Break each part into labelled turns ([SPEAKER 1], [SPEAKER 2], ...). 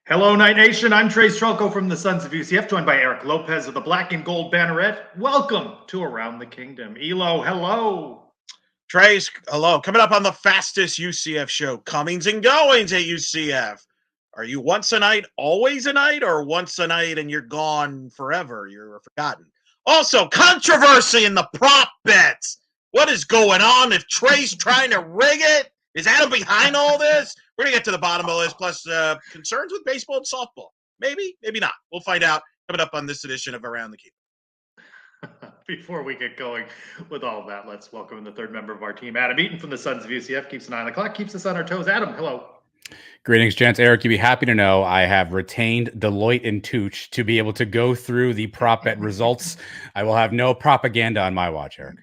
[SPEAKER 1] Hello, Night Nation. I'm Trylko from the Sons of UCF, joined by Eric Lopez of the Black and Gold Banneret. Welcome to Around the Kingdom. Elo, hello.
[SPEAKER 2] Trace, hello. Coming up on the fastest UCF show, comings and goings at UCF. Are you once a night, always a night, or once a night and you're gone forever? You're forgotten. Also, controversy in the prop bets. What is going on? If Trey's trying to rig it, is Adam behind all this? We're going to get to the bottom of this, plus concerns with baseball and softball. Maybe, maybe not. We'll find out coming up on this edition of Around the Kingdom.
[SPEAKER 1] Before we get going with all of that, let's welcome the third member of our team, Adam Eaton from the Sons of UCF. Keeps an eye on the clock, keeps us on our toes. Adam, hello.
[SPEAKER 3] Greetings, gents. Eric, you'd be happy to know I have retained Deloitte and Touche to be able to go through the prop bet results. I will have no propaganda on my watch, Eric.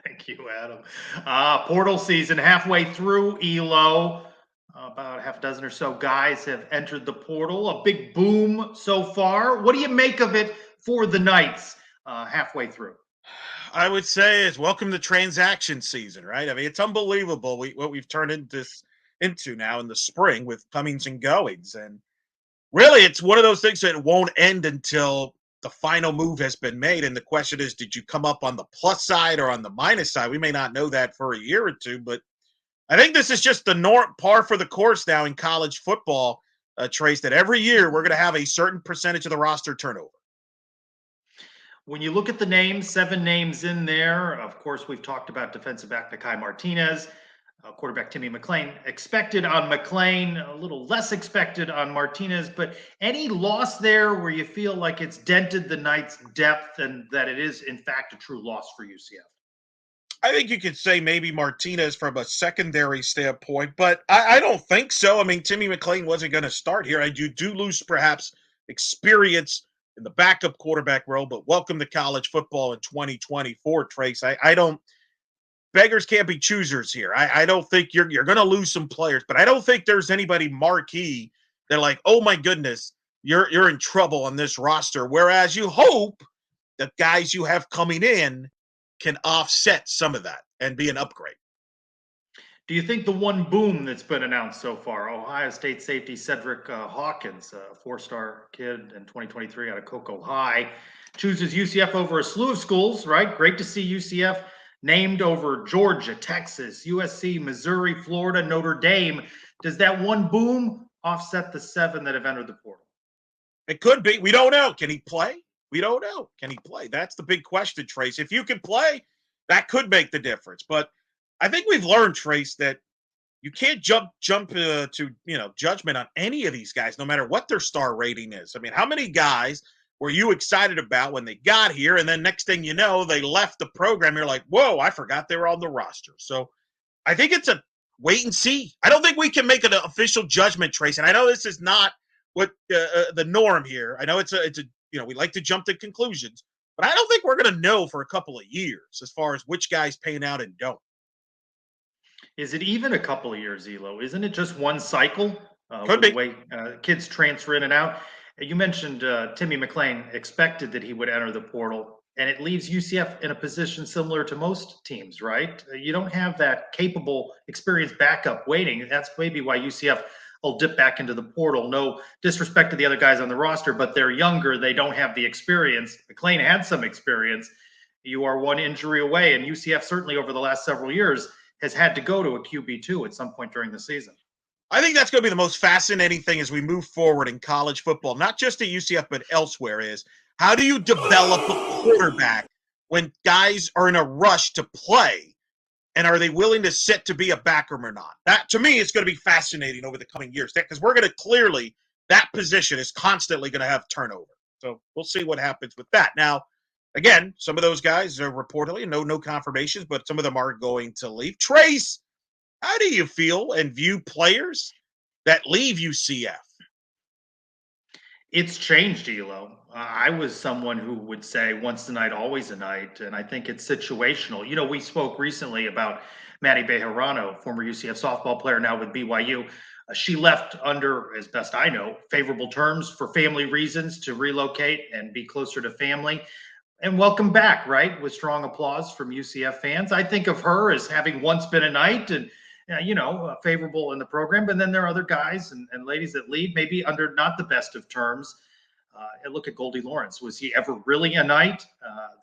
[SPEAKER 1] Thank you, Adam. Portal season halfway through, Elo. About half a dozen or so guys have entered the portal. A big boom so far. What do you make of it for the Knights halfway through?
[SPEAKER 2] I would say is welcome to transaction season, right? I mean, it's unbelievable what we've turned into now in the spring with comings and goings. And really, it's one of those things that won't end until the final move has been made. And the question is, did you come up on the plus side or on the minus side? We may not know that for a year or two, but I think this is just the par for the course now in college football, Trace, that every year we're going to have a certain percentage of the roster turnover.
[SPEAKER 1] When you look at the names, 7 names in there, of course, we've talked about defensive back Nakai Martinez, quarterback Timmy McClain. Expected on McClain, a little less expected on Martinez, but any loss there where you feel like it's dented the Knights' depth and that it is, in fact, a true loss for UCF?
[SPEAKER 2] I think you could say maybe Martinez from a secondary standpoint, but I don't think so. I mean, Timmy McClain wasn't going to start here. You do lose perhaps experience in the backup quarterback role, but welcome to college football in 2024, Trace. I don't – beggars can't be choosers here. I don't think you're going to lose some players, but I don't think there's anybody marquee. They're like, oh, my goodness, you're in trouble on this roster, whereas you hope that guys you have coming in can offset some of that and be an upgrade.
[SPEAKER 1] Do you think the one boom that's been announced so far, Ohio State safety Cedric Hawkins, a 4-star kid in 2023 out of Cocoa High, chooses UCF over a slew of schools, right? Great to see UCF named over Georgia, Texas, USC, Missouri, Florida, Notre Dame. Does that one boom offset the 7 that have entered the portal?
[SPEAKER 2] It could be. We don't know. Can he play? We don't know. Can he play? That's the big question, Trace. If you can play, that could make the difference. But I think we've learned, Trace, that you can't jump to judgment on any of these guys, no matter what their star rating is. I mean, how many guys were you excited about when they got here, and then next thing you know, they left the program? You're like, whoa, I forgot they were on the roster. So I think it's a wait and see. I don't think we can make an official judgment, Trace. And I know this is not what the norm here. I know it's a we like to jump to conclusions, but I don't think we're going to know for a couple of years as far as which guys paying out and don't.
[SPEAKER 1] Is it even a couple of years, Elo? Isn't it just one cycle?
[SPEAKER 2] Could be.
[SPEAKER 1] The way kids transfer in and out. You mentioned Timmy McClain expected that he would enter the portal, and it leaves UCF in a position similar to most teams, right? You don't have that capable, experienced backup waiting. That's maybe why UCF will dip back into the portal. No disrespect to the other guys on the roster, but they're younger. They don't have the experience. McClain had some experience. You are one injury away, and UCF certainly over the last several years has had to go to a QB2 at some point during the season.
[SPEAKER 2] I think that's going to be the most fascinating thing as we move forward in college football, not just at UCF, but elsewhere, is how do you develop a quarterback when guys are in a rush to play? And are they willing to sit to be a backup or not? That, to me, is going to be fascinating over the coming years because we're going to clearly, that position is constantly going to have turnover. So we'll see what happens with that. Now, again, some of those guys are reportedly, no confirmations, but some of them are going to leave. Trace, how do you feel and view players that leave UCF?
[SPEAKER 1] It's changed, Elo. I was someone who would say once a night, always a night, and I think it's situational. You know, we spoke recently about Maddie Bejarano, former UCF softball player, now with BYU. She left under, as best I know, favorable terms for family reasons to relocate and be closer to family. And welcome back, right? With strong applause from UCF fans. I think of her as having once been a Knight and, favorable in the program. But then there are other guys and ladies that lead, maybe under not the best of terms. And look at Goldie Lawrence. Was he ever really a Knight?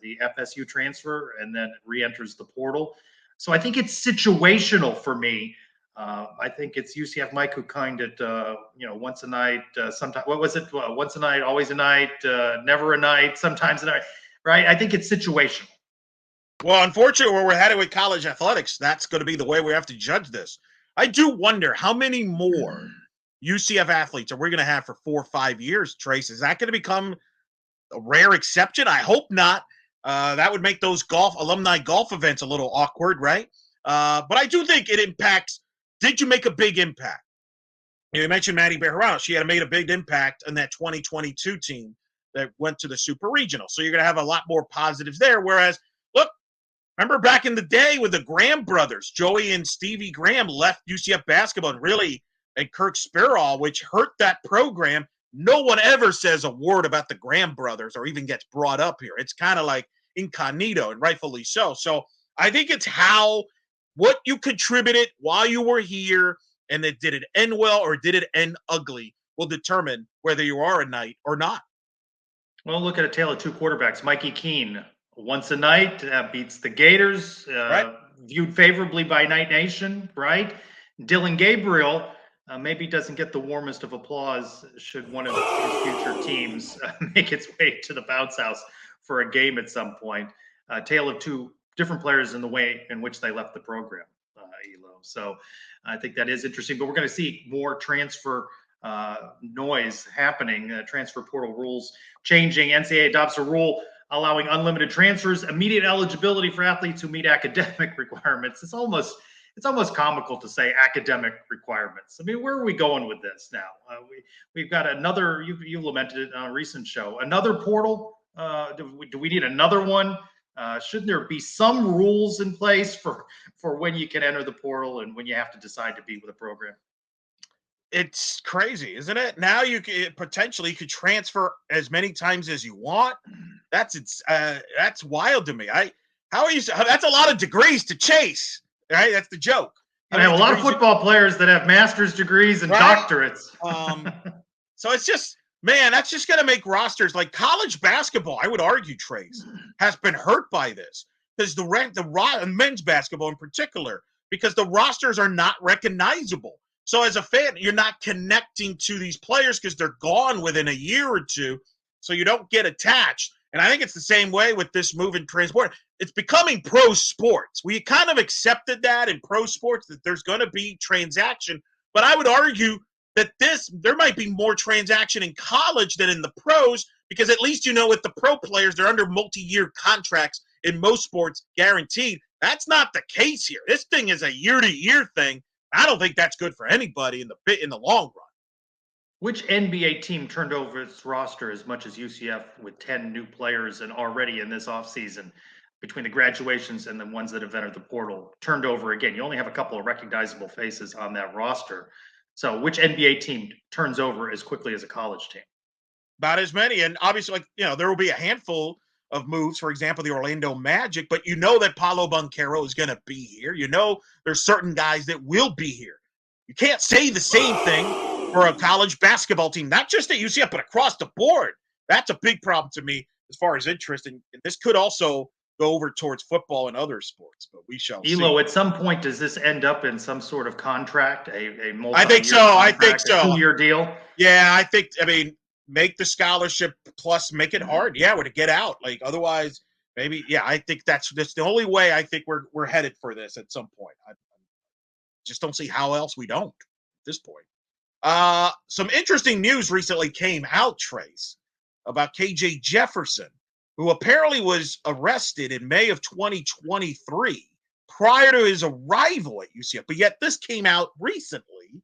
[SPEAKER 1] The FSU transfer and then re-enters the portal. So I think it's situational for me. I think it's UCF Mike who kind of, once a night, sometimes, what was it? Once a night, always a night, never a night, sometimes a night, right? I think it's situational.
[SPEAKER 2] Well, unfortunately, where we're headed with college athletics, that's going to be the way we have to judge this. I do wonder how many more UCF athletes are we going to have for 4 or 5 years, Trace? Is that going to become a rare exception? I hope not. That would make those alumni golf events a little awkward, right? But I do think it impacts. Did you make a big impact? You mentioned Maddie Bejarano. She had made a big impact on that 2022 team that went to the Super Regional. So you're going to have a lot more positives there. Whereas, look, remember back in the day with the Graham brothers, Joey and Stevie Graham left UCF basketball and Kirk Spirall, which hurt that program. No one ever says a word about the Graham brothers or even gets brought up here. It's kind of like incognito, and rightfully so. So I think it's what you contributed while you were here, and that did it end well or did it end ugly will determine whether you are a Knight or not.
[SPEAKER 1] Well, look at a tale of two quarterbacks. Mikey Keene, once a Knight, beats the Gators,
[SPEAKER 2] Right.
[SPEAKER 1] Viewed favorably by Knight Nation, right? Dylan Gabriel maybe doesn't get the warmest of applause should one of his future teams make its way to the bounce house for a game at some point. Tale of two different players in the way in which they left the program, Elo. So I think that is interesting, but we're going to see more transfer noise happening, transfer portal rules changing. NCAA adopts a rule allowing unlimited transfers, immediate eligibility for athletes who meet academic requirements. It's almost comical to say academic requirements. I mean, where are we going with this now? We've got another. You lamented it on a recent show. Another portal. Do we need another one? Shouldn't there be some rules in place for when you can enter the portal and when you have to decide to be with a program?
[SPEAKER 2] It's crazy, isn't it? Now you could potentially transfer as many times as you want. That's wild to me. How are you? That's a lot of degrees to chase, right? That's the joke.
[SPEAKER 1] I have a lot of football players that have master's degrees and doctorates.
[SPEAKER 2] So it's just, man, that's just going to make rosters like college basketball. I would argue, Trace, has been hurt by this because the men's basketball in particular, because the rosters are not recognizable. So as a fan, you're not connecting to these players because they're gone within a year or two. So you don't get attached. And I think it's the same way with this move in transport. It's becoming pro sports. We kind of accepted that in pro sports that there's going to be transaction. But I would argue that there might be more transaction in college than in the pros, because at least with the pro players, they're under multi-year contracts in most sports, guaranteed. That's not the case here. This thing is a year-to-year thing. I don't think that's good for anybody in the long run.
[SPEAKER 1] Which NBA team turned over its roster as much as UCF with 10 new players and already in this offseason between the graduations and the ones that have entered the portal turned over again? You only have a couple of recognizable faces on that roster. So which NBA team turns over as quickly as a college team?
[SPEAKER 2] About as many. And obviously, there will be a handful of moves, for example, the Orlando Magic, but that Paolo Banchero is going to be here. There's certain guys that will be here. You can't say the same thing for a college basketball team, not just at UCF, but across the board. That's a big problem to me as far as interest. And this could also go over towards football and other sports, but we shall see.
[SPEAKER 1] Elo, at some point, does this end up in some sort of contract, a multi-year
[SPEAKER 2] I think so.
[SPEAKER 1] contract,
[SPEAKER 2] I think so.
[SPEAKER 1] A 2-year deal?
[SPEAKER 2] Yeah, make the scholarship plus make it hard. Yeah, to get out. Like otherwise, maybe. Yeah, I think that's the only way. I think we're headed for this at some point. I just don't see how else we don't at this point. Some interesting news recently came out, Trace, about KJ Jefferson, who apparently was arrested in May of 2023 prior to his arrival at UCF. But yet this came out recently.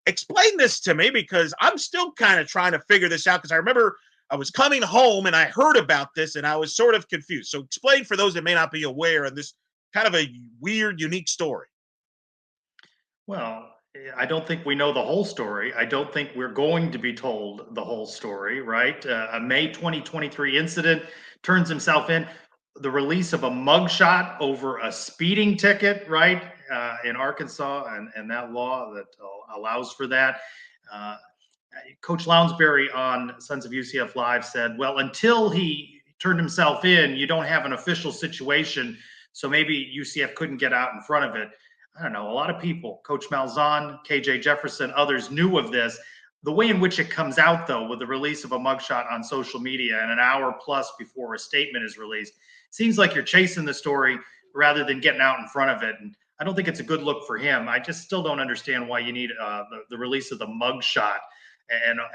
[SPEAKER 2] Explain this to me, because I'm still kind of trying to figure this out, because I remember I was coming home and I heard about this and I was sort of confused. So explain for those that may not be aware of this kind of a weird, unique story.
[SPEAKER 1] Well, I don't think we know the whole story. I don't think we're going to be told the whole story, right? A May 2023 incident turns himself in. The release of a mugshot over a speeding ticket, right, in Arkansas, and that law that allows for that. Uh, Coach Lounsbury on Sons of UCF Live said, well, until he turned himself in, you don't have an official situation. So maybe UCF couldn't get out in front of it. I don't know. A lot of people, Coach Malzahn, KJ Jefferson, others knew of this. The way in which it comes out, though, with the release of a mugshot on social media and an hour plus before a statement is released, seems like you're chasing the story rather than getting out in front of it. And I don't think it's a good look for him. I just still don't understand why you need the release of the mugshot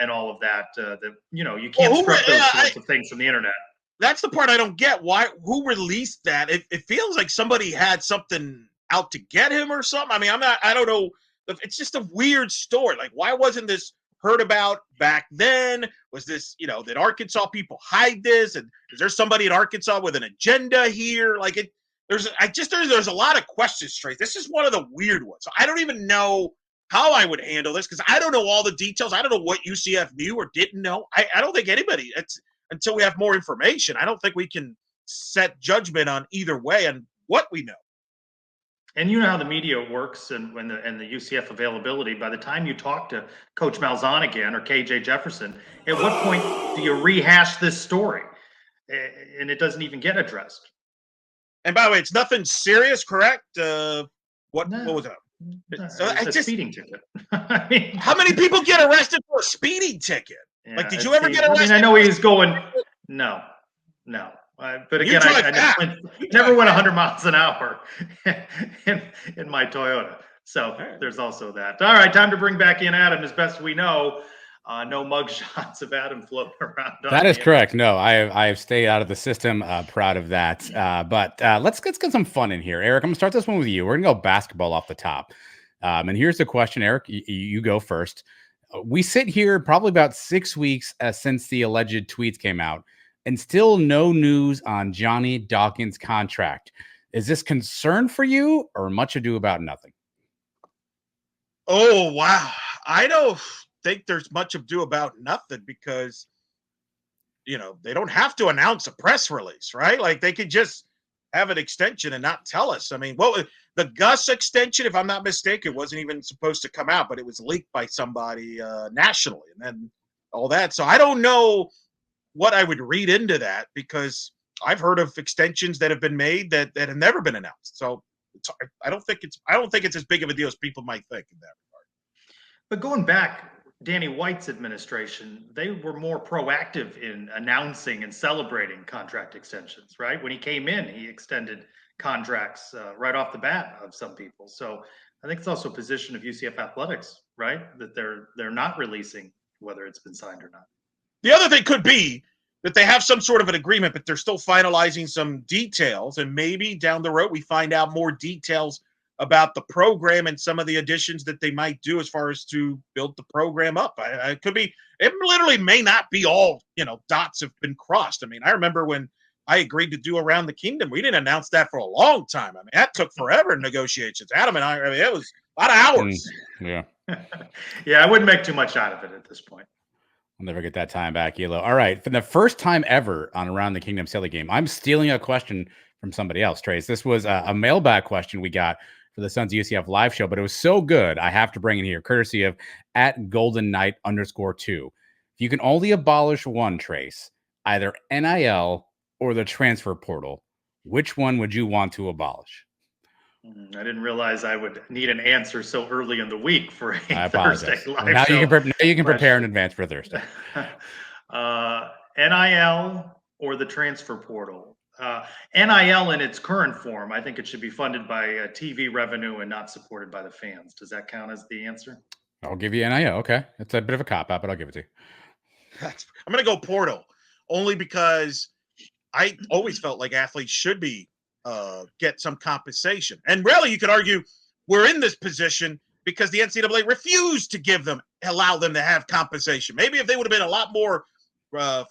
[SPEAKER 1] and all of that. That you can't scrub those sorts of things from the internet.
[SPEAKER 2] That's the part I don't get. Why? Who released that? It feels like somebody had something out to get him or something. I mean, I don't know. It's just a weird story. Like, why wasn't this heard about back then? Was this, did Arkansas people hide this? And is there somebody in Arkansas with an agenda here? Like, there's a lot of questions, Trace. This is one of the weird ones. So I don't even know how I would handle this because I don't know all the details. I don't know what UCF knew or didn't know. I don't think anybody, until we have more information, I don't think we can set judgment on either way on what we know.
[SPEAKER 1] And you know how the media works and the UCF availability, by the time you talk to Coach Malzahn again or KJ Jefferson, at what point do you rehash this story? And it doesn't even get addressed.
[SPEAKER 2] And by the way, it's nothing serious, correct? What was that?
[SPEAKER 1] It's a speeding ticket. I mean,
[SPEAKER 2] how many people get arrested for a speeding ticket?
[SPEAKER 1] Yeah,
[SPEAKER 2] like, did you ever get arrested?
[SPEAKER 1] I mean, I know he's going. No. But again, I never went 100 miles an hour in my Toyota. So there's also that. All right, time to bring back in Adam. As best we know, no mug shots of Adam floating around.
[SPEAKER 3] That is correct. No, I have stayed out of the system. Proud of that. But let's get some fun in here. Eric, I'm going to start this one with you. We're going to go basketball off the top. And here's the question, Eric. You go first. We sit here probably about 6 weeks since the alleged tweets came out, and still no news on Johnny Dawkins' contract. Is this concern for you or much ado about nothing?
[SPEAKER 2] Oh, wow. I don't think there's much ado about nothing because, they don't have to announce a press release, right? Like, they could just have an extension and not tell us. I mean, the Gus extension, if I'm not mistaken, wasn't even supposed to come out, but it was leaked by somebody nationally and then all that. So I don't know what I would read into that because I've heard of extensions that have been made that have never been announced. So I don't think it's as big of a deal as people might think in that regard.
[SPEAKER 1] But going back, Danny White's administration, they were more proactive in announcing and celebrating contract extensions, right? When he came in, he extended contracts right off the bat of some people. So I think it's also a position of UCF Athletics, right? That they're not releasing whether it's been signed or not.
[SPEAKER 2] The other thing could be that they have some sort of an agreement, but they're still finalizing some details. And maybe down the road, we find out more details about the program and some of the additions that they might do as far as to build the program up. It could be, it literally may not be all, dots have been crossed. I mean, I remember when I agreed to do Around the Kingdom, we didn't announce that for a long time. I mean, that took forever in negotiations. Adam and I mean, it was a lot of hours.
[SPEAKER 3] Yeah.
[SPEAKER 1] Yeah, I wouldn't make too much out of it at this point.
[SPEAKER 3] I'll never get that time back, Elo. All right. For the first time ever on Around the Kingdom Silly Game, I'm stealing a question from somebody else, Trace. This was a mailbag question we got for the Sons of UCF live show, but it was so good, I have to bring it here, courtesy of @GoldenKnight_2. If you can only abolish one, Trace, either NIL or the transfer portal, which one would you want to abolish?
[SPEAKER 1] I didn't realize I would need an answer so early in the week for a Thursday live
[SPEAKER 3] now
[SPEAKER 1] show.
[SPEAKER 3] You can prepare in advance for Thursday.
[SPEAKER 1] NIL or the transfer portal? NIL in its current form, I think it should be funded by TV revenue and not supported by the fans. Does that count as the answer?
[SPEAKER 3] I'll give you NIL. Okay. It's a bit of a cop-out, but I'll give it to you.
[SPEAKER 2] I'm going to go portal only because I always felt like athletes should be get some compensation. And really, you could argue we're in this position because the NCAA refused to allow them to have compensation. Maybe if they would have been a lot more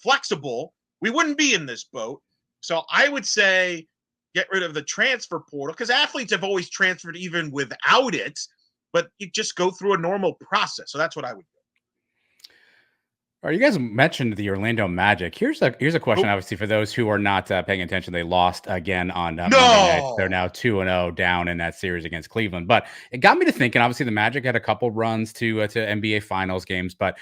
[SPEAKER 2] flexible, we wouldn't be in this boat. So I would say get rid of the transfer portal because athletes have always transferred even without it. but you just go through a normal process. So that's what I would do.
[SPEAKER 3] All right, you guys mentioned the Orlando Magic. Here's a question, obviously, for those who are not paying attention. They lost again on Monday night. They're now 2-0 down in that series against Cleveland. But it got me to thinking, obviously, the Magic had a couple runs to NBA Finals games. But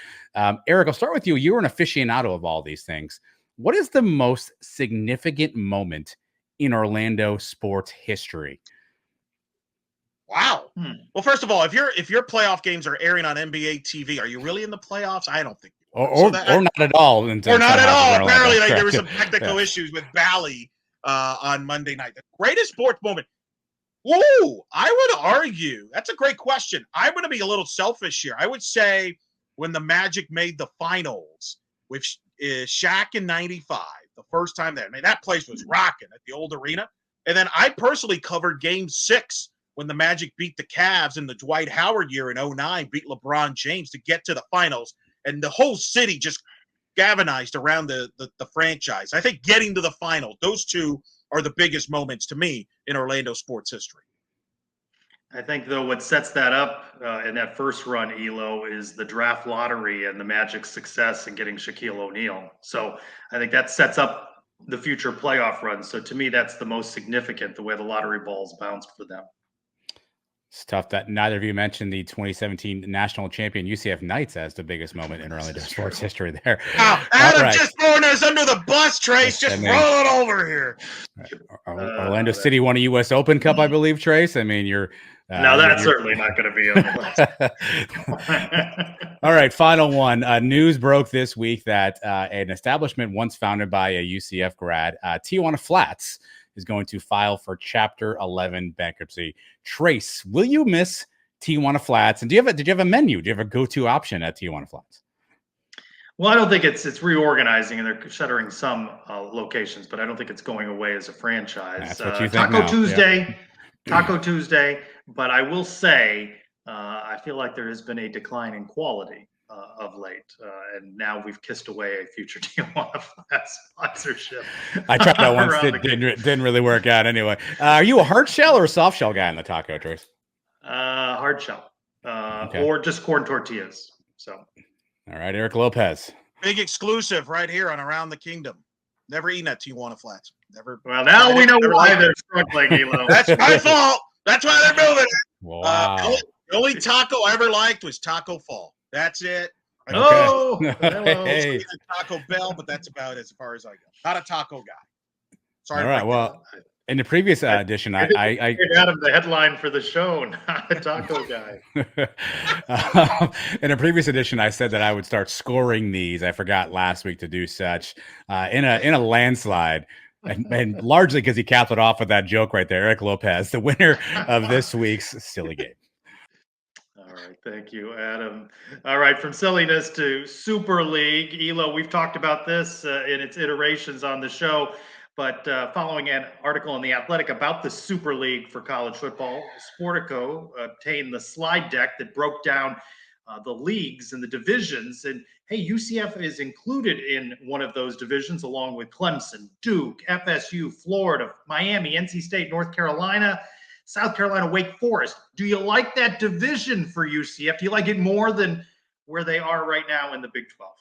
[SPEAKER 3] Eric, I'll start with you. You're an aficionado of all these things. What is the most significant moment in Orlando sports history?
[SPEAKER 2] Wow. Well, first of all, if your playoff games are airing on NBA TV, are you really in the playoffs? I don't think.
[SPEAKER 3] Or not at all.
[SPEAKER 2] Or not at all. Apparently, there were some technical issues with Bally on Monday night. The greatest sports moment. Whoa, I would argue. That's a great question. I'm going to be a little selfish here. I would say when the Magic made the finals, which is Shaq in 95, the first time there. I mean, that place was rocking at the old arena. And then I personally covered Game 6 when the Magic beat the Cavs in the Dwight Howard year in 09, beat LeBron James to get to the finals. And the whole city just galvanized around the franchise. I think getting to the final, those two are the biggest moments to me in Orlando sports history.
[SPEAKER 1] I think, though, what sets that up in that first run, Elo, is the draft lottery and the Magic's success in getting Shaquille O'Neal. So I think that sets up the future playoff run. So to me, that's the most significant, the way the lottery balls bounced for them.
[SPEAKER 3] It's tough that neither of you mentioned the 2017 national champion UCF Knights as the biggest moment in Orlando sports history there.
[SPEAKER 2] Adam just throwing us under the bus, Trace. Just roll it over here.
[SPEAKER 3] Orlando City won a U.S. Open Cup, I believe, Trace. I mean, you're...
[SPEAKER 1] no, that's certainly not going to be on the list.
[SPEAKER 3] All right, final one. News broke this week that an establishment once founded by a UCF grad, Tijuana Flats, is going to file for Chapter 11 bankruptcy. Trace, will you miss Tijuana Flats? And did you have a menu? Do you have a go-to option at Tijuana Flats?
[SPEAKER 1] Well, I don't think it's reorganizing, and they're shuttering some locations, but I don't think it's going away as a franchise.
[SPEAKER 3] That's what you think
[SPEAKER 1] Taco
[SPEAKER 3] now.
[SPEAKER 1] Tuesday, Taco Tuesday. But I will say, I feel like there has been a decline in quality of late, and now we've kissed away a future Tijuana Flats sponsorship.
[SPEAKER 3] I tried that once; didn't really work out. Anyway, are you a hard shell or a soft shell guy in the taco, Trace?
[SPEAKER 1] Hard shell, or just corn tortillas. So,
[SPEAKER 3] all right, Eric Lopez.
[SPEAKER 2] Big exclusive right here on Around the Kingdom. Never eaten at Tijuana Flats. Never.
[SPEAKER 1] Well, now we know why they're struggling, Elo.
[SPEAKER 2] That's my fault. That's why they're moving.
[SPEAKER 3] Wow.
[SPEAKER 2] The only taco I ever liked was Taco Fall. That's it.
[SPEAKER 1] Oh,
[SPEAKER 3] hey.
[SPEAKER 2] Taco Bell, but that's about as far as I go. Not a taco guy. Sorry.
[SPEAKER 3] All right. Well, in the previous edition, I
[SPEAKER 1] gave Adam the headline for the show, not a taco guy.
[SPEAKER 3] In a previous edition, I said that I would start scoring these. I forgot last week to do such in a landslide. And largely because he capped it off with that joke right there, Eric Lopez, the winner of this week's silly game.
[SPEAKER 1] All right, thank you, Adam. All right, from silliness to Super League, Elo, we've talked about this in its iterations on the show, but following an article in The Athletic about the Super League for college football, Sportico obtained the slide deck that broke down the leagues and the divisions. And hey, UCF is included in one of those divisions along with Clemson, Duke, FSU, Florida, Miami, NC State, North Carolina, South Carolina, Wake Forest. Do you like that division for UCF? Do you like it more than where they are right now in the Big 12?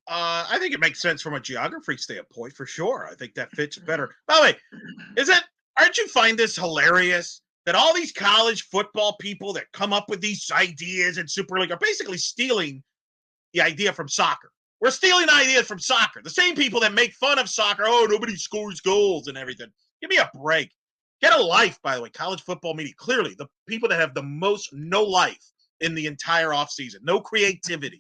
[SPEAKER 2] I think it makes sense from a geography standpoint for sure. I think that fits better. By the way, aren't you find this hilarious? That all these college football people that come up with these ideas in Super League are basically stealing the idea from soccer. We're stealing ideas from soccer. The same people that make fun of soccer, oh, nobody scores goals and everything. Give me a break. Get a life, by the way. College football media, clearly the people that have the most no life in the entire offseason. No creativity.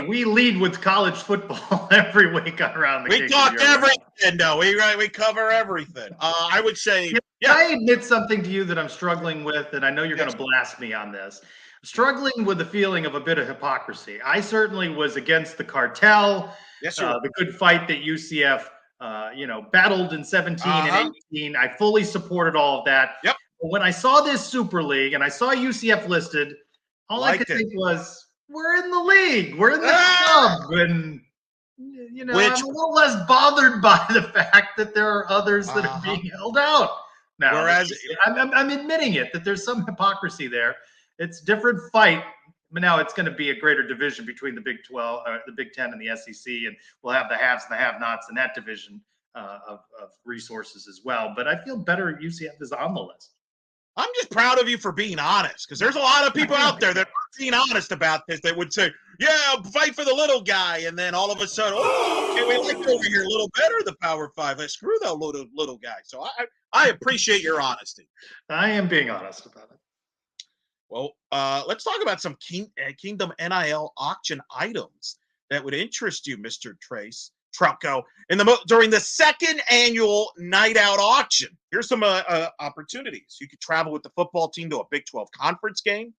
[SPEAKER 1] We lead with college football every week around the
[SPEAKER 2] We talk everything, though. We cover everything. I would say...
[SPEAKER 1] Yeah. I admit something to you that I'm struggling with, and I know you're going to blast me on this. Struggling with the feeling of a bit of hypocrisy. I certainly was against the cartel, the good fight that UCF, battled in 17 and 18. I fully supported all of that.
[SPEAKER 2] Yep.
[SPEAKER 1] But when I saw this Super League and I saw UCF listed, all I could think was, we're in the league. We're in the club. And, I'm a little less bothered by the fact that there are others that are being held out. now.
[SPEAKER 2] Whereas
[SPEAKER 1] I'm admitting it, that there's some hypocrisy there. It's different fight, but now it's going to be a greater division between the Big 12, the Big 10, and the SEC, and we'll have the haves and the have-nots in that division of resources as well. But I feel better UCF is on the list.
[SPEAKER 2] I'm just proud of you for being honest, because there's a lot of people out there that aren't being honest about this, that would say, yeah, fight for the little guy, and then all of a sudden, oh, okay, we like over here a little better, the Power 5. Let's screw that little guy. So I appreciate your honesty.
[SPEAKER 1] I am being honest about it.
[SPEAKER 2] Well, let's talk about some Kingdom NIL auction items that would interest you, Mr. Trylko, during the second annual night out auction. Here's some opportunities. You could travel with the football team to a Big 12 conference game,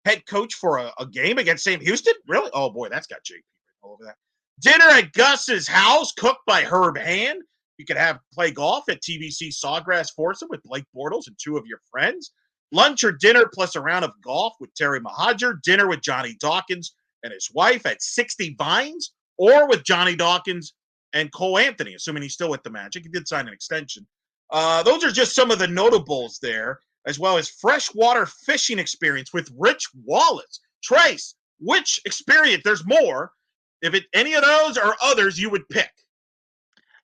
[SPEAKER 2] head coach for a game against Sam Houston. Really? Oh boy, that's got JP all over that. Dinner at Gus's house, cooked by Herb Hand. You could play golf at TBC Sawgrass Foursome with Blake Bortles and two of your friends. Lunch or dinner plus a round of golf with Terry Mahajer. Dinner with Johnny Dawkins and his wife at 60 Vines, or with Johnny Dawkins and Cole Anthony, assuming he's still with the Magic. He did sign an extension. Those are just some of the notables there, as well as freshwater fishing experience with Rich Wallace. Trace, which experience? There's more. If any of those or others you would pick.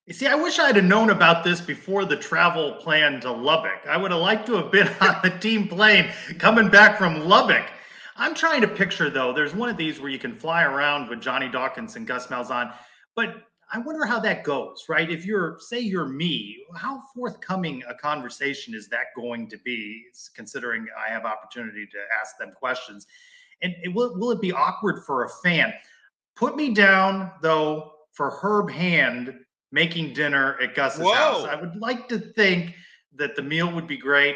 [SPEAKER 1] You see, I wish I'd have known about this before the travel plan to Lubbock. I would have liked to have been on the team plane coming back from Lubbock. I'm trying to picture, though, there's one of these where you can fly around with Johnny Dawkins and Gus Malzahn, but I wonder how that goes, right? If say you're me, how forthcoming a conversation is that going to be, considering I have opportunity to ask them questions? And will it be awkward for a fan? Put me down, though, for Herb Hand making dinner at Gus's house. I would like to think that the meal would be great.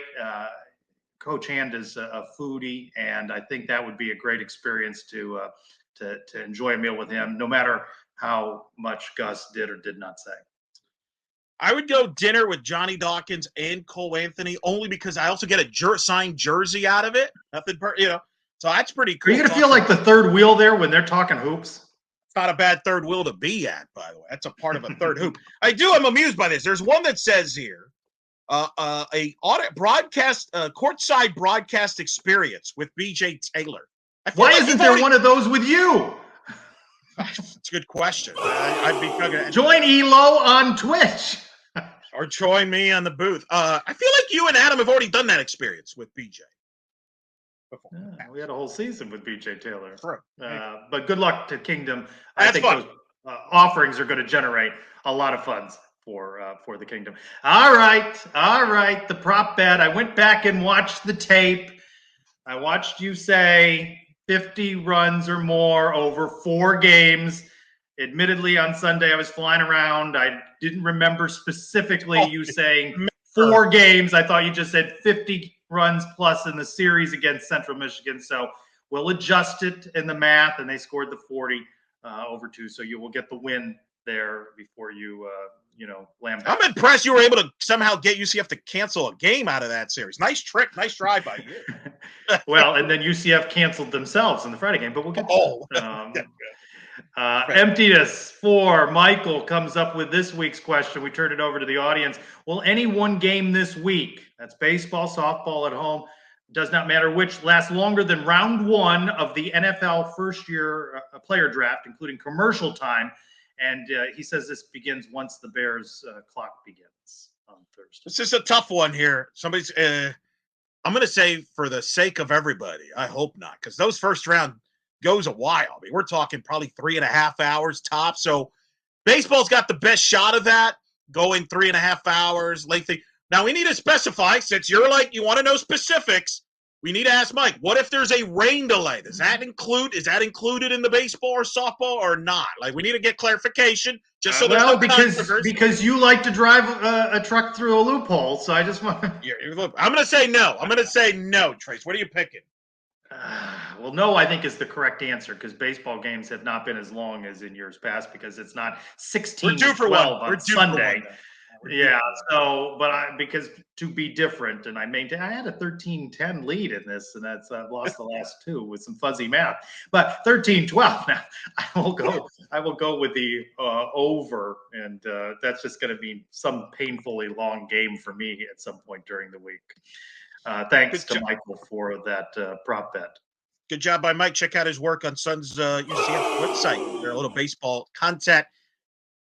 [SPEAKER 1] Coach Hand is a foodie, and I think that would be a great experience to enjoy a meal with him, no matter how much Gus did or did not say.
[SPEAKER 2] I would go dinner with Johnny Dawkins and Cole Anthony, only because I also get a signed jersey out of it. Nothing, so that's pretty cool.
[SPEAKER 1] Are you going to feel like the third wheel there when they're talking hoops?
[SPEAKER 2] It's not a bad third wheel to be at, by the way. That's a part of a third hoop. I'm amused by this. There's one that says here, courtside broadcast experience with BJ Taylor.
[SPEAKER 1] Why isn't there one of those with you?
[SPEAKER 2] That's a good question. I'd be
[SPEAKER 1] join Elo on Twitch,
[SPEAKER 2] or join me on the booth. I feel like you and Adam have already done that experience with BJ.
[SPEAKER 1] Yeah, we had a whole season with BJ Taylor.
[SPEAKER 2] True.
[SPEAKER 1] But good luck to Kingdom.
[SPEAKER 2] That's
[SPEAKER 1] I think
[SPEAKER 2] fun.
[SPEAKER 1] Those offerings are going to generate a lot of funds for the Kingdom. All right. The prop bet. I went back and watched the tape. I watched you say 50 runs or more over 4 games. Admittedly, on Sunday, I was flying around. I didn't remember specifically you saying 4 games. I thought you just said 50 runs plus in the series against Central Michigan. So we'll adjust it in the math, and they scored the 40 over 2. So you will get the win there before you, lamb.
[SPEAKER 2] I'm impressed you were able to somehow get UCF to cancel a game out of that series. Nice trick. Nice try by you.
[SPEAKER 1] Well, and then UCF canceled themselves in the Friday game, but we'll get to that. Emptiness for Michael comes up with this week's question. We turn it over to the audience. Will any one game this week, that's baseball, softball at home, does not matter which, last longer than round 1 of the NFL first-year player draft, including commercial time? And he says this begins once the Bears clock begins on Thursday.
[SPEAKER 2] This is a tough one here. Somebody's I'm going to say, for the sake of everybody, I hope not, because those first round goes a while. I mean, we're talking probably 3.5 hours top. So baseball's got the best shot of that, going 3.5 hours, lengthy. Now we need to specify, since you're like, you want to know specifics, we need to ask Mike, what if there's a rain delay? Is that included in the baseball or softball or not? Like, we need to get clarification just so there's no
[SPEAKER 1] because you like to drive a truck through a loophole. So I just want to.
[SPEAKER 2] I'm going to say no. I'm going to say no, Trace. What are you picking?
[SPEAKER 1] Well, no, I think is the correct answer, because baseball games have not been as long as in years past, because it's not 16 to 12 on Sunday. Yeah. So, because to be different, and I had a 13-10 lead in this, and that's I've lost the last two with some fuzzy math. But 13-12 now, I will go with the over, and that's just going to be some painfully long game for me at some point during the week. Thanks to Michael for that prop bet.
[SPEAKER 2] Good job by Mike. Check out his work on Sun's UCF website. They're a little baseball content.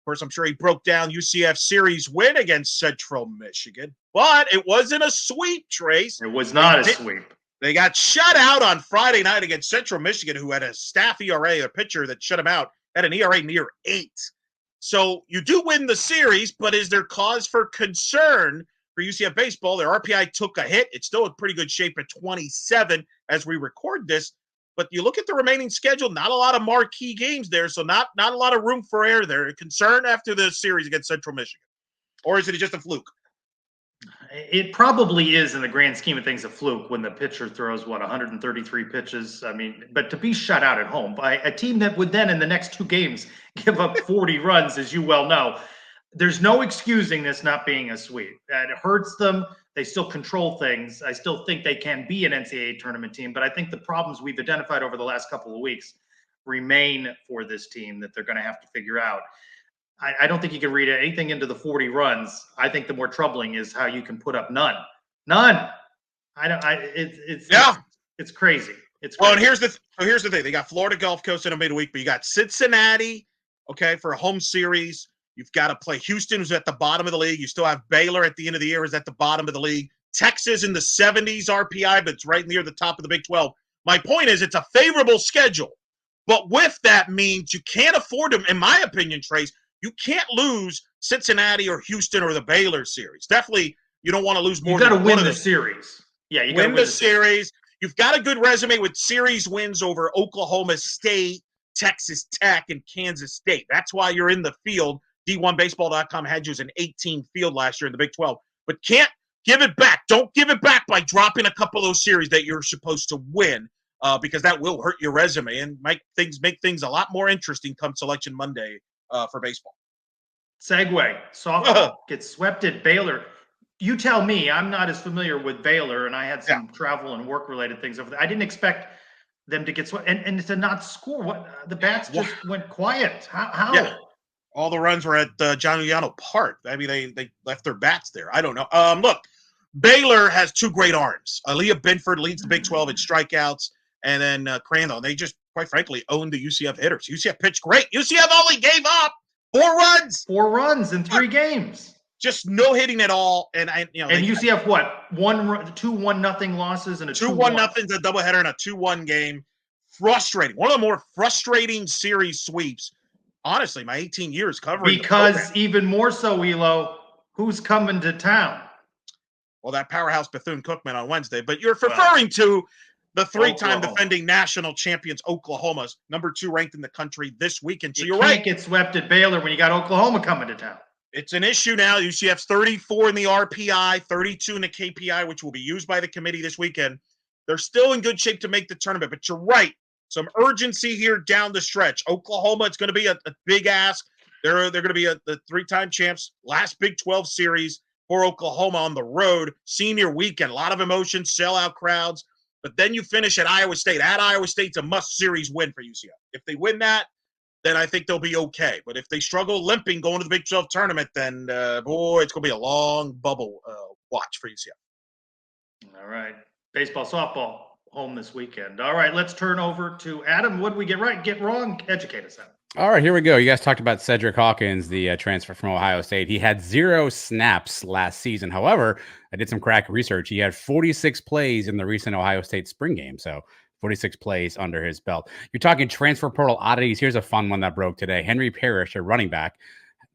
[SPEAKER 2] Of course, I'm sure he broke down UCF series win against Central Michigan, but it wasn't a sweep, Trace.
[SPEAKER 1] It was not a sweep.
[SPEAKER 2] They got shut out on Friday night against Central Michigan, who had a staff ERA, a pitcher that shut him out, had an ERA near 8. So you do win the series, but is there cause for concern for UCF baseball? Their RPI took a hit. It's still in pretty good shape at 27 as we record this. But you look at the remaining schedule, not a lot of marquee games there, so not a lot of room for error there. A concern after the series against Central Michigan? Or is it just a fluke?
[SPEAKER 1] It probably is in the grand scheme of things a fluke when the pitcher throws, 133 pitches. I mean, but to be shut out at home by a team that would then in the next 2 games give up 40 runs, as you well know, there's no excusing this not being a sweep. It hurts them. They still control things. I still think they can be an NCAA tournament team, but I think the problems we've identified over the last couple of weeks remain for this team that they're going to have to figure out. I don't think you can read anything into the 40 runs. I think the more troubling is how you can put up none. It's crazy. It's
[SPEAKER 2] well,
[SPEAKER 1] crazy.
[SPEAKER 2] and here's the thing. They got Florida Gulf Coast in a midweek, but you got Cincinnati, okay, for a home series. You've got to play Houston, who's at the bottom of the league. You still have Baylor at the end of the year, who's at the bottom of the league. Texas in the 70s RPI, but it's right near the top of the Big 12. My point is it's a favorable schedule. But with that means you can't afford them, in my opinion, Trace, you can't lose Cincinnati or Houston or the Baylor series. Definitely, you don't want to lose more.
[SPEAKER 1] You got to win the series. Yeah, you got to
[SPEAKER 2] win the series. You've got a good resume with series wins over Oklahoma State, Texas Tech, and Kansas State. That's why you're in the field. D1Baseball.com had you as an 18 field last year in the Big 12, but can't give it back. Don't give it back by dropping a couple of those series that you're supposed to win, because that will hurt your resume and make things a lot more interesting come Selection Monday for baseball.
[SPEAKER 1] Segue. Softball gets swept at Baylor. You tell me. I'm not as familiar with Baylor, and I had some travel and work-related things over there. I didn't expect them to get swept and to not score. What the bats just went quiet. How?
[SPEAKER 2] Yeah. All the runs were at John Ullano Park. I mean, they left their bats there. I don't know. Look, Baylor has 2 great arms. Aaliyah Binford leads the Big 12 in strikeouts, and then Crandall. They just, quite frankly, owned the UCF hitters. UCF pitched great. UCF only gave up 4 runs.
[SPEAKER 1] 4 runs in 3 games.
[SPEAKER 2] Just no hitting at all. And
[SPEAKER 1] UCF what? 2-1-0 losses and a
[SPEAKER 2] 2-1 nothing's a doubleheader and a 2-1 game. Frustrating. One of the more frustrating series sweeps. Honestly, my 18 years covering
[SPEAKER 1] because even more so, Elo, who's coming to town?
[SPEAKER 2] Well, that powerhouse Bethune-Cookman on Wednesday, but you're referring to the 3-time defending national champions Oklahoma's number 2 ranked in the country this weekend. So you're right.
[SPEAKER 1] You can't get swept at Baylor when you got Oklahoma coming to town.
[SPEAKER 2] It's an issue now. UCF's 34 in the RPI, 32 in the KPI, which will be used by the committee this weekend. They're still in good shape to make the tournament, but you're right. Some urgency here down the stretch. Oklahoma, it's going to be a big ask. They're going to be the 3-time champs. Last Big 12 series for Oklahoma on the road. Senior weekend, a lot of emotion, sellout crowds. But then you finish at Iowa State. At Iowa State's a must-series win for UCF. If they win that, then I think they'll be okay. But if they struggle limping going to the Big 12 tournament, then, boy, it's going to be a long bubble watch for UCF.
[SPEAKER 1] All right. Baseball, softball. Home this weekend. All right, let's turn over to Adam. What did we get right, get wrong? Educate us, Adam.
[SPEAKER 3] All right, here we go. You guys talked about Cedric Hawkins, the transfer from Ohio State. He had 0 snaps last season. However, I did some crack research. He had 46 plays in the recent Ohio State spring game. So 46 plays under his belt. You're talking transfer portal oddities. Here's a fun one that broke today. Henry Parrish, a running back,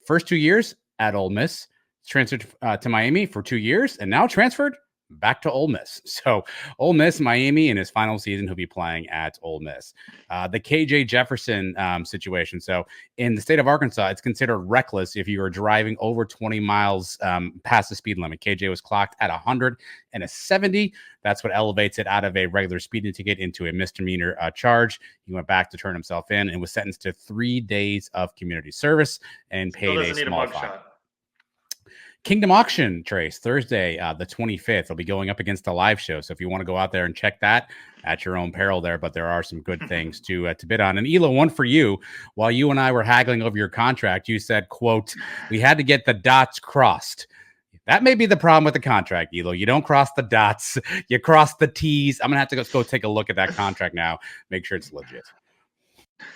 [SPEAKER 3] first 2 years at Ole Miss, transferred to Miami for 2 years, and now transferred back to Ole Miss. So Ole Miss, Miami, in his final season, he'll be playing at Ole Miss. The KJ Jefferson situation. So in the state of Arkansas, it's considered reckless if you are driving over 20 miles past the speed limit. KJ was clocked at 170. That's what elevates it out of a regular speeding ticket into a misdemeanor charge. He went back to turn himself in and was sentenced to 3 days of community service and paid a small fine. Kingdom Auction, Trace, Thursday, the 25th. I'll be going up against the live show. So if you want to go out there and check that at your own peril there, but there are some good things to bid on. And Elo, one for you. While you and I were haggling over your contract, you said, quote, we had to get the dots crossed. That may be the problem with the contract, Elo. You don't cross the dots, you cross the T's. I'm going to have to go take a look at that contract now, make sure it's legit.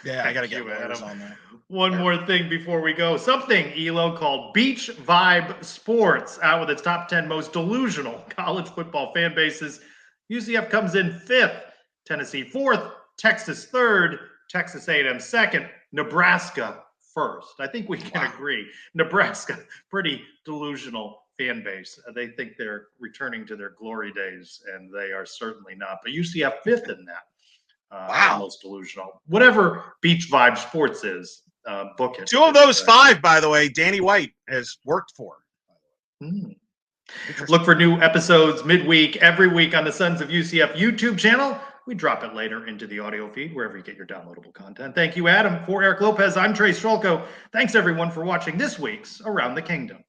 [SPEAKER 2] Yeah, I got to
[SPEAKER 1] Thank
[SPEAKER 2] get
[SPEAKER 1] you,
[SPEAKER 2] lawyers
[SPEAKER 1] Adam.
[SPEAKER 2] on that.
[SPEAKER 1] One more thing before we go. Something, Elo, called Beach Vibe Sports, out with its top 10 most delusional college football fan bases. UCF comes in 5th, Tennessee 4th, Texas 3rd, Texas A&M 2nd, Nebraska 1st. I think we can agree. Nebraska, pretty delusional fan base. They think they're returning to their glory days, and they are certainly not. But UCF 5th in that. Most delusional. Whatever Beach Vibe Sports is, book it.
[SPEAKER 2] 2 of those 5, by the way, Danny White has worked for.
[SPEAKER 1] Look for new episodes midweek, every week on the Sons of UCF YouTube channel. We drop it later into the audio feed, wherever you get your downloadable content. Thank you, Adam. For Eric Lopez, I'm Trylko. Thanks, everyone, for watching this week's Around the Kingdom.